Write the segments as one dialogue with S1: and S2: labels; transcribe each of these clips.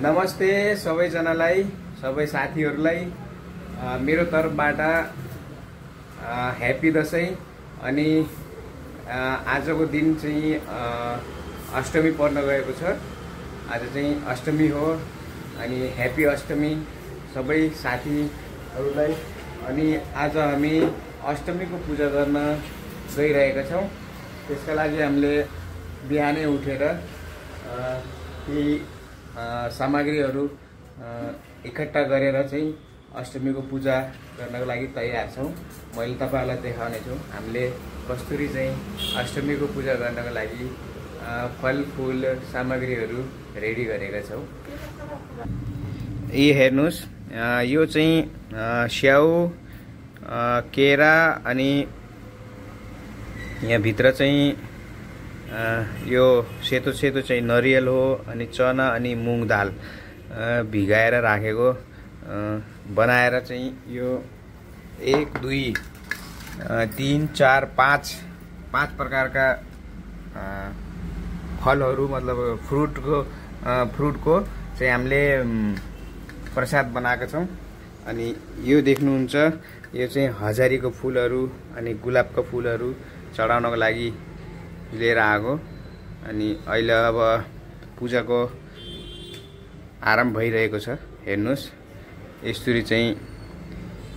S1: नमस्ते सबैजनालाई, सबै साथीहरूलाई मेरो तर्फबाट ह्यापी दसैँ। अनि आजको दिन चाहिँ अष्टमी पर्न गएको छ। आज चाहिँ अष्टमी हो अनि ह्यापी अष्टमी सबै साथीहरूलाई। अनि आज हामी अष्टमीको पूजा गर्न गइरहेका छौँ। त्यसका लागि हामीले बिहानै उठेर ती सामग्रीहरू इकट्ठा गरेर चाहिँ अष्टमीको पूजा गर्नको लागि तयार छौँ। मैले तपाईहरुलाई देखाउने छु हामीले कस्तुरी चाहिँ अष्टमीको पूजा गर्नको लागि फलफुल सामग्रीहरू रेडी गरेका छौँ। यी हेर्नुस्, यो चाहिँ स्याउ, केरा अनि यहाँ भित्र चाहिँ यो सेतो सेतो चाहिँ नरियल हो। अनि चना अनि मुङ दाल भिगाएर राखेको बनाएर चाहिँ यो 1 2 3 4 5 प्रकारका फलहरू मतलब फ्रुटको चाहिँ हामीले प्रसाद बनाएका छौँ। अनि यो देख्नुहुन्छ, यो चाहिँ हजारीको फुलहरू अनि गुलाबको फुलहरू चढाउनको लागि लिएर आएको। अनि अहिले अब पूजाको आरम्भ भइरहेको छ। हेर्नुस्, यसरी चाहिँ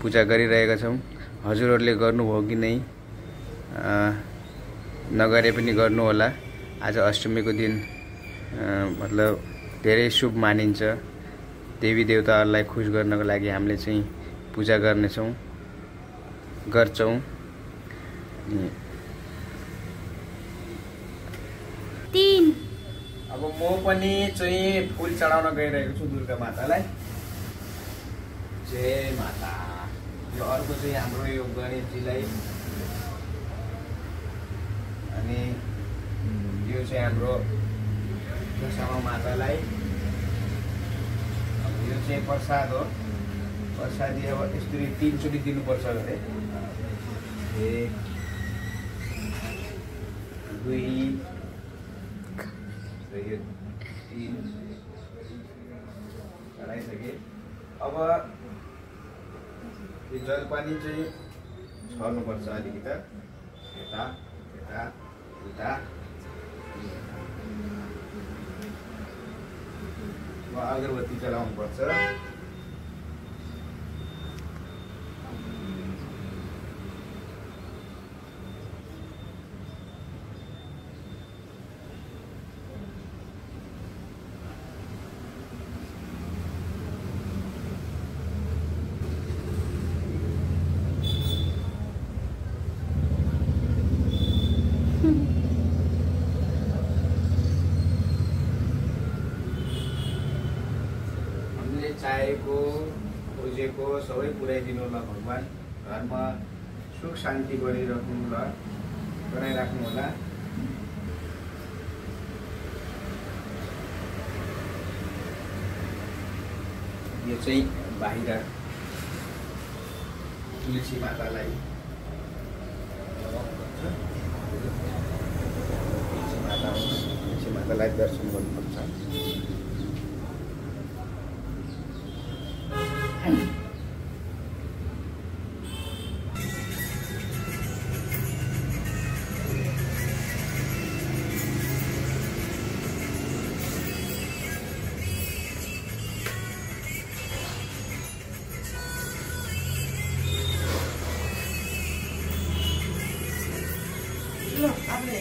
S1: पूजा गरिरहेका छौँ। हजुरहरूले गर्नुभयो कि नै नगरे पनि गर्नु होला। आज अष्टमीको दिन मतलब धेरै शुभ मानिन्छ। देवी देवताहरूलाई खुश गर्नको लागि हामीले चाहिँ पूजा गर्छौँ। अब म पनि चाहिँ फूल चढाउन गइरहेको छु दुर्गा मातालाई। जय माता। यो अर्को चाहिँ हाम्रो यो गणेशजीलाई, अनि यो चाहिँ हाम्रो दशमा मातालाई। अब यो चाहिँ प्रसाद हो। प्रसादी अब यसरी 3 चोटि दिनुपर्छ अरे। 1 2 यो 3 चढाइसके। अब यो जलपानी चाहिँ छर्नुपर्छ अलिकति यता यता उता। अगरबत्ती जलाउनुपर्छ। चाहेको खोजेको सबै पुर्याइदिनु होला भगवान्। घरमा सुख शान्ति बनाइराख्नु होला। यो चाहिँ बाहिर तुलसी मातालाई दर्शन गर्नुपर्छ।
S2: आपले